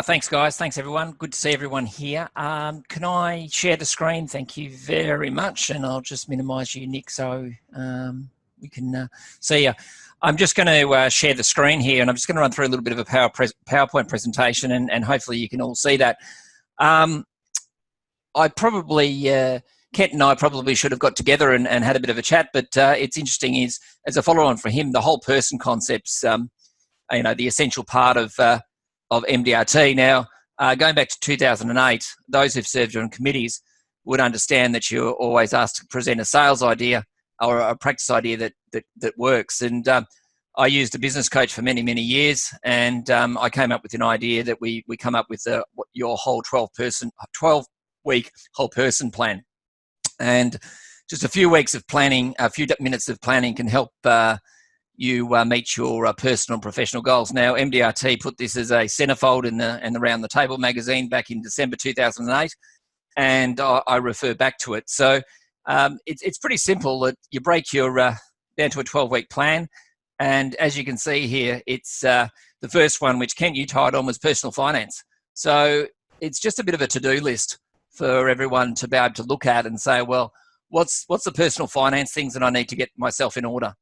Thanks, guys. Thanks, everyone. Good to see everyone here. Can I share the screen? Thank you very much. And I'll just minimise you, Nick, so we can see you. I'm just going to share the screen here, and I'm just going to run through a little bit of a PowerPoint presentation, and hopefully you can all see that. I probably, Kent and I probably should have got together and had a bit of a chat, but it's interesting is, as a follow-on for him, the whole person concept's, you know, the essential part of MDRT. Now, going back to 2008, those who've served on committees would understand that you're always asked to present a sales idea or a practice idea that works. And I used a business coach for many, many years, and I came up with an idea that we come up with your whole 12-week whole person plan. And just a few weeks of planning, a few minutes of planning can help you meet your personal and professional goals. Now, MDRT put this as a centerfold in the Round the Table magazine back in December 2008, and I refer back to it. So it's pretty simple. That you break your down to a 12-week plan, and as you can see here, it's the first one, which Kent, you tied on, was personal finance. So it's just a bit of a to-do list for everyone to be able to look at and say, well, what's the personal finance things that I need to get myself in order?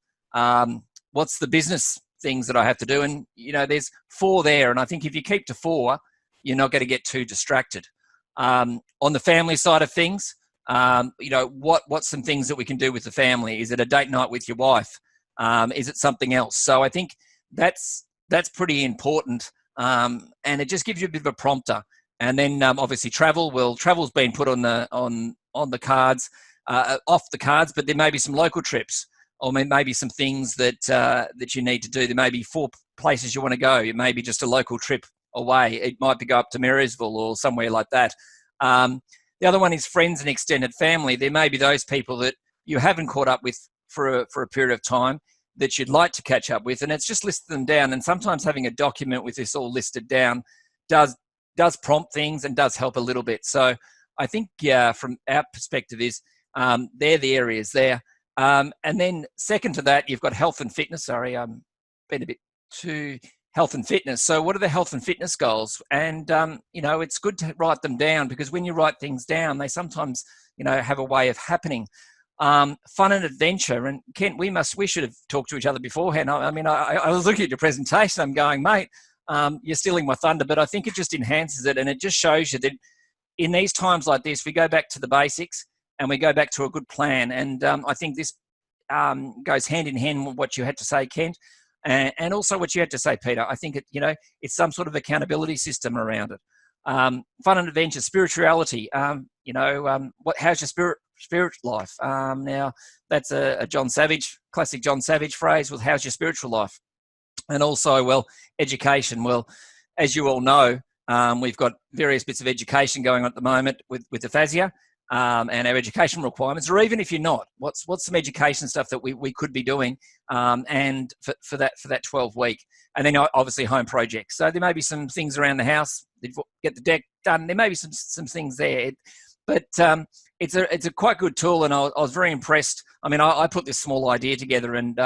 What's the business things that I have to do? And, you know, there's 4 there. And I think if you keep to 4, you're not going to get too distracted. On the family side of things, you know, what's some things that we can do with the family? Is it a date night with your wife? Is it something else? So I think that's pretty important. And it just gives you a bit of a prompter. And then obviously travel. Well, travel's been put on the cards, off the cards, but there may be some local trips, or maybe some things that you need to do. There may be 4 places you want to go. It may be just a local trip away. It might be go up to Marysville or somewhere like that. The other one is friends and extended family. There may be those people that you haven't caught up with for a period of time that you'd like to catch up with, and it's just listed them down. And sometimes having a document with this all listed down does prompt things and does help a little bit. So I think from our perspective is they're the areas there. And then second to that, you've got health and fitness. Sorry, I'm been a bit too health and fitness. So what are the health and fitness goals? And, you know, it's good to write them down, because when you write things down, they sometimes, you know, have a way of happening. Fun and adventure. And Kent, we should have talked to each other beforehand. I mean, I was looking at your presentation. I'm going, mate, you're stealing my thunder, but I think it just enhances it. And it just shows you that in these times like this, we go back to the basics, and we go back to a good plan. And I think this goes hand in hand with what you had to say, Kent, and also what you had to say, Peter. I think you know, it's some sort of accountability system around it. Fun and adventure, spirituality. You know, how's your spirit life? Now, that's a John Savage, classic John Savage phrase. Well, how's your spiritual life? And also, well, education. Well, as you all know, we've got various bits of education going on at the moment with the FASIA. And our education requirements, or even if you're not, what's some education stuff that we could be doing, and for that 12-week, and then obviously home projects. So there may be some things around the house, get the deck done. There may be some things there, but it's a quite good tool, and I was very impressed. I mean, I put this small idea together, and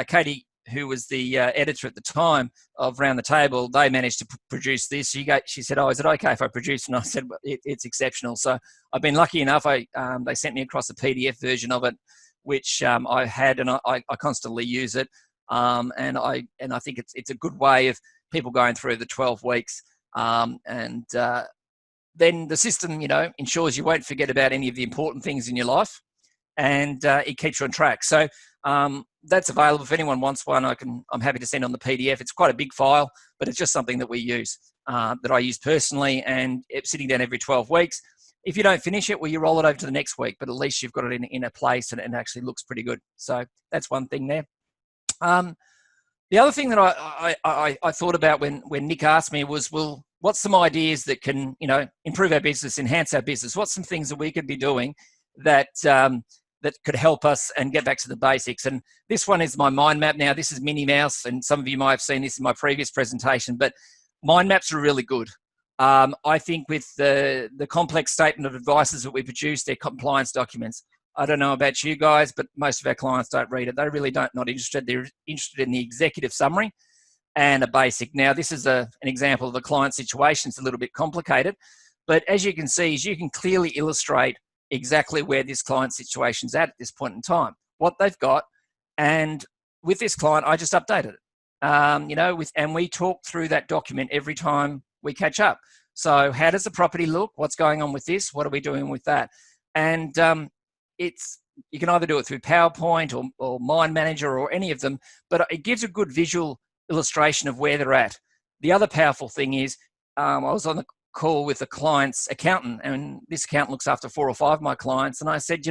Katie, who was the editor at the time of Round the Table, they managed to produce this. She said, "Oh, is it okay if I produce?" And I said, well, "It's exceptional." So I've been lucky enough. They sent me across a PDF version of it, which I had, and I constantly use it. And I think it's a good way of people going through the 12 weeks. And then the system, you know, ensures you won't forget about any of the important things in your life, and it keeps you on track. So that's available if anyone wants one. I'm happy to send on the PDF. It's quite a big file, but it's just something that we use, that I use personally, and it's sitting down every 12 weeks. If you don't finish it, well, you roll it over to the next week, but at least you've got it in a place, and it actually looks pretty good. So that's one thing there. The other thing that I thought about when Nick asked me was, well, what's some ideas that can, you know, improve our business, enhance our business? What's some things that we could be doing that could help us and get back to the basics? And this one is my mind map. Now, this is Minnie Mouse, and some of you might have seen this in my previous presentation, but mind maps are really good. I think with the complex statement of advices that we produce, they're compliance documents. I don't know about you guys, but most of our clients don't read it. They really not interested. They're interested in the executive summary. and a basic. Now, this is an example of a client situation. It's a little bit complicated, but as you can see, you can clearly illustrate exactly where this client situation's at this point in time, what they've got. And with this client, I just updated it, and we talk through that document every time we catch up. So how does the property look? What's going on with this? What are we doing with that? And you can either do it through PowerPoint or Mind Manager or any of them, but it gives a good visual illustration of where they're at. The other powerful thing is, I was on the call with the client's accountant, and this accountant looks after 4 or 5 of my clients, and I said,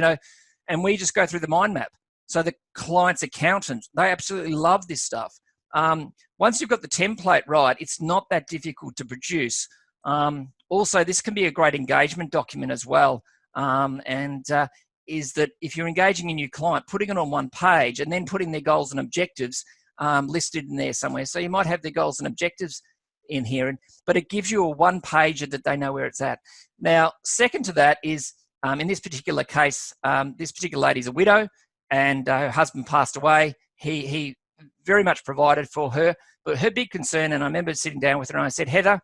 and we just go through the mind map. So the client's accountant, they absolutely love this stuff. Once you've got the template right, it's not that difficult to produce. Also, this can be a great engagement document as well. Is that if you're engaging a new client, putting it on one page and then putting their goals and objectives listed in there somewhere. So you might have their goals and objectives in here, but it gives you a one-pager that they know where it's at. Now, second to that is, in this particular case, this particular lady's a widow, and her husband passed away. He very much provided for her, but her big concern, and I remember sitting down with her and I said, Heather,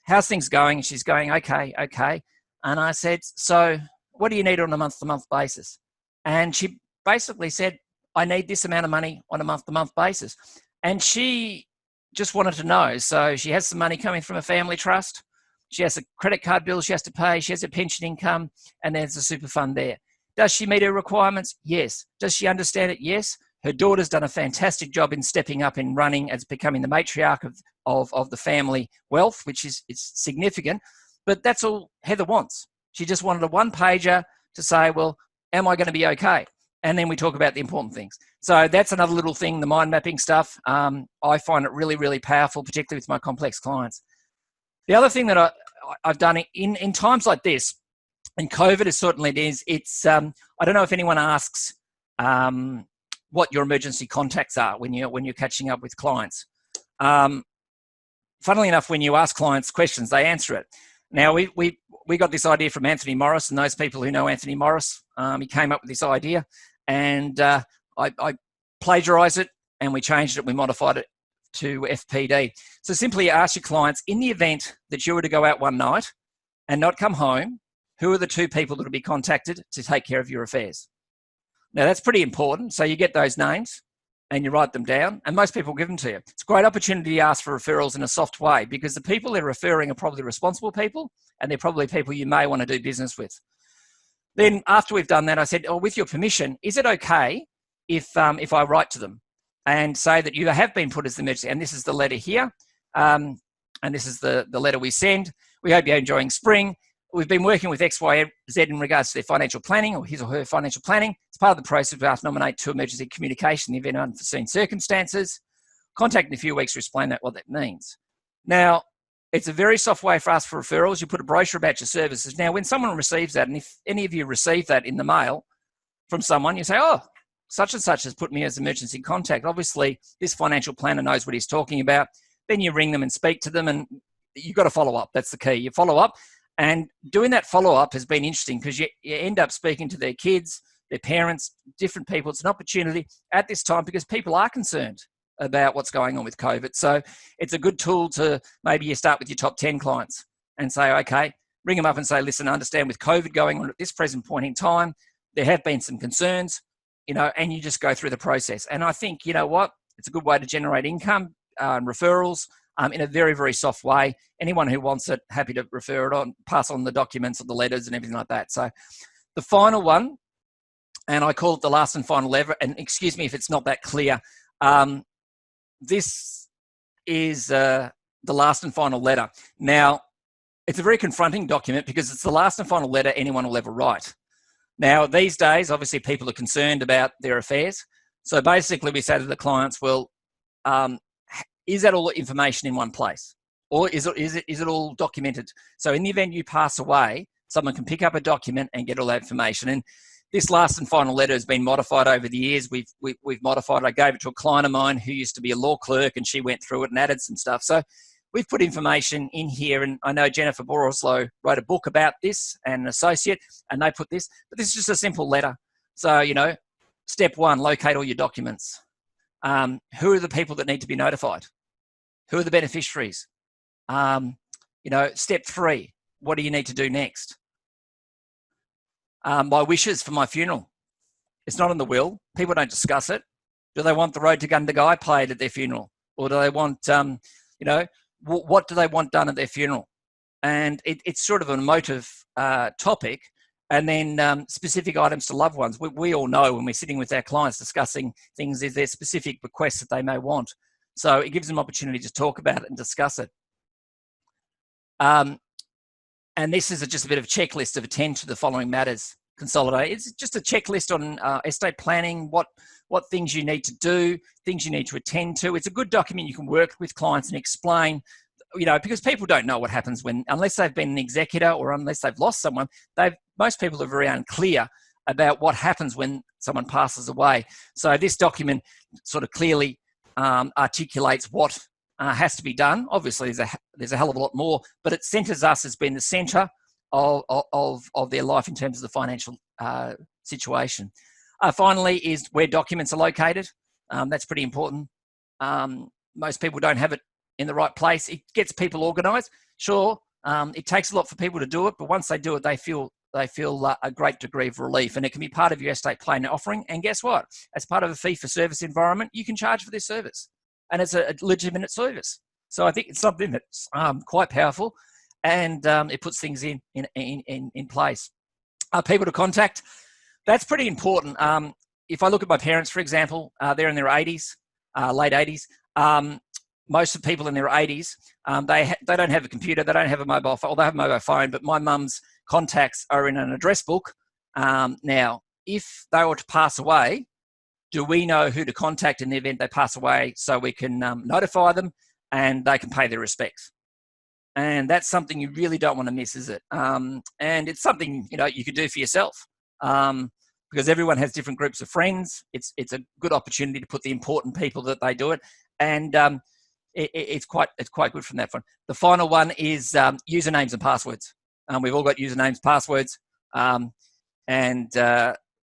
how's things going? And she's going, okay. And I said, so what do you need on a month-to-month basis? And she basically said, I need this amount of money on a month-to-month basis. And she just wanted to know. So she has some money coming from a family trust. She has a credit card bill she has to pay. She has a pension income, and there's a super fund there. Does she meet her requirements? Yes. Does she understand it? Yes. Her daughter's done a fantastic job in stepping up and running as becoming the matriarch of the family wealth, which is significant. But that's all Heather wants. She just wanted a one-pager to say, well, am I going to be okay? And then we talk about the important things. So that's another little thing, the mind mapping stuff. I find it really, really powerful, particularly with my complex clients. The other thing that I've done in times like this, and COVID is certainly it's I don't know if anyone asks what your emergency contacts are when you're catching up with clients. Funnily enough, when you ask clients questions, they answer it. Now, we got this idea from Anthony Morris, and those people who know Anthony Morris, he came up with this idea, and I plagiarised it, and we changed it, we modified it to FPD. So simply ask your clients, in the event that you were to go out one night and not come home, who are the 2 people that will be contacted to take care of your affairs? Now, that's pretty important. So you get those names and you write them down, and most people give them to you. It's a great opportunity to ask for referrals in a soft way, because the people they're referring are probably responsible people, and they're probably people you may want to do business with. Then after we've done that, I said, with your permission, is it okay if I write to them and say that you have been put as the emergency, and this is the letter here, and this is the letter we send. We hope you're enjoying spring. We've been working with XYZ in regards to their financial planning, or his or her financial planning. It's part of the process we have to nominate to emergency communication in the event of unforeseen circumstances. Contact in a few weeks to explain what that means. Now, it's a very soft way for us for referrals. You put a brochure about your services. Now, when someone receives that, and if any of you receive that in the mail from someone, you say, oh, such and such has put me as emergency contact. Obviously, this financial planner knows what he's talking about. Then you ring them and speak to them, and you've got to follow up. That's the key. You follow up. And doing that follow-up has been interesting, because you end up speaking to their kids, their parents, different people. It's an opportunity at this time because people are concerned about what's going on with COVID. So it's a good tool to maybe you start with your top 10 clients and say, okay, ring them up and say, listen, I understand with COVID going on at this present point in time, there have been some concerns, and you just go through the process. And I think, you know what, it's a good way to generate income, referrals, in a very, very soft way. Anyone who wants it, happy to refer it on, pass on the documents or the letters and everything like that. So the final one, and I call it the last and final letter, and excuse me if it's not that clear, this is the last and final letter. Now, it's a very confronting document because it's the last and final letter anyone will ever write. Now, these days, obviously, people are concerned about their affairs. So basically, we say to the clients, well, is that all the information in one place? Or is it all documented? So in the event you pass away, someone can pick up a document and get all that information. And this last and final letter has been modified over the years. We've modified it. I gave it to a client of mine who used to be a law clerk, and she went through it and added some stuff. So we've put information in here, and I know Jennifer Boroslow wrote a book about this, and an associate, and they put this. But this is just a simple letter. So, step 1, locate all your documents. Who are the people that need to be notified? Who are the beneficiaries? Step 3, what do you need to do next? My wishes for my funeral. It's not in the will. People don't discuss it. Do they want the Road to Gundagai played at their funeral? Or do they want, what do they want done at their funeral? And it's sort of an emotive topic. And then specific items to loved ones. We all know when we're sitting with our clients discussing things, is there specific requests that they may want. So it gives them opportunity to talk about it and discuss it. And this is just a bit of a checklist of attend to the following matters. Consolidate. It's just a checklist on estate planning, what things you need to do, things you need to attend to. It's a good document you can work with clients and explain, because people don't know what happens unless they've been an executor or unless they've lost someone, most people are very unclear about what happens when someone passes away. So this document sort of clearly articulates what has to be done. Obviously, there's a hell of a lot more, but it centres us as being the centre of their life in terms of the financial situation. Finally is where documents are located. That's pretty important. Most people don't have it in the right place. It gets people organised. Sure, it takes a lot for people to do it, but once they do it, they feel a great degree of relief, and it can be part of your estate planning offering. And guess what? As part of a fee-for-service environment, you can charge for this service, and it's a legitimate service. So I think it's something that's quite powerful, and it puts things in place. People to contact, that's pretty important. If I look at my parents, for example, they're in their 80s, late 80s. Most of the people in their 80s, they don't have a computer, they don't have a mobile phone, or they have a mobile phone, but my mum's contacts are in an address book. Now, if they were to pass away, do we know who to contact in the event they pass away so we can notify them and they can pay their respects? And that's something you really don't want to miss, is it? And it's something, you could do for yourself, because everyone has different groups of friends. It's a good opportunity to put the important people that they do it. And it's quite good from that front. The final one is usernames and passwords. We've all got usernames, passwords, and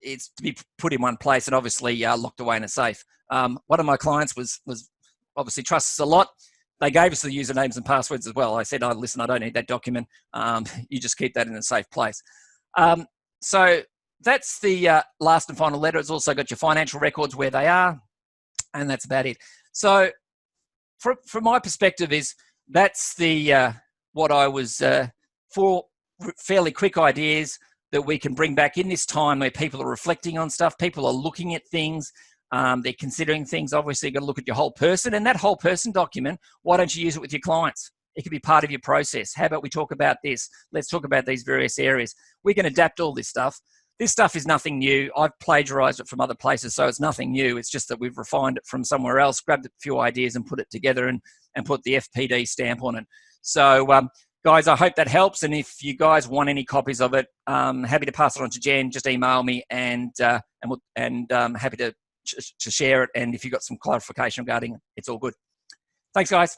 it's to be put in one place and obviously locked away in a safe. One of my clients was obviously trusts us a lot. They gave us the usernames and passwords as well. I said, "Oh, listen, I don't need that document. You just keep that in a safe place." So that's the last and final letter. It's also got your financial records where they are, and that's about it. So from my perspective that's the what I was for fairly quick ideas that we can bring back in this time where people are reflecting on stuff, people are looking at things, they're considering things. Obviously, you've got to look at your whole person, and that whole person document, why don't you use it with your clients? It can be part of your process. How about we talk about this? Let's talk about these various areas. We can adapt all this stuff. This stuff is nothing new. I've plagiarized it from other places, so it's nothing new. It's just that we've refined it from somewhere else, grabbed a few ideas and put it together and put the FPD stamp on it. So, guys, I hope that helps. And if you guys want any copies of it, happy to pass it on to Jen. Just email me, and happy to share it. And if you've got some clarification regarding it, it's all good. Thanks, guys.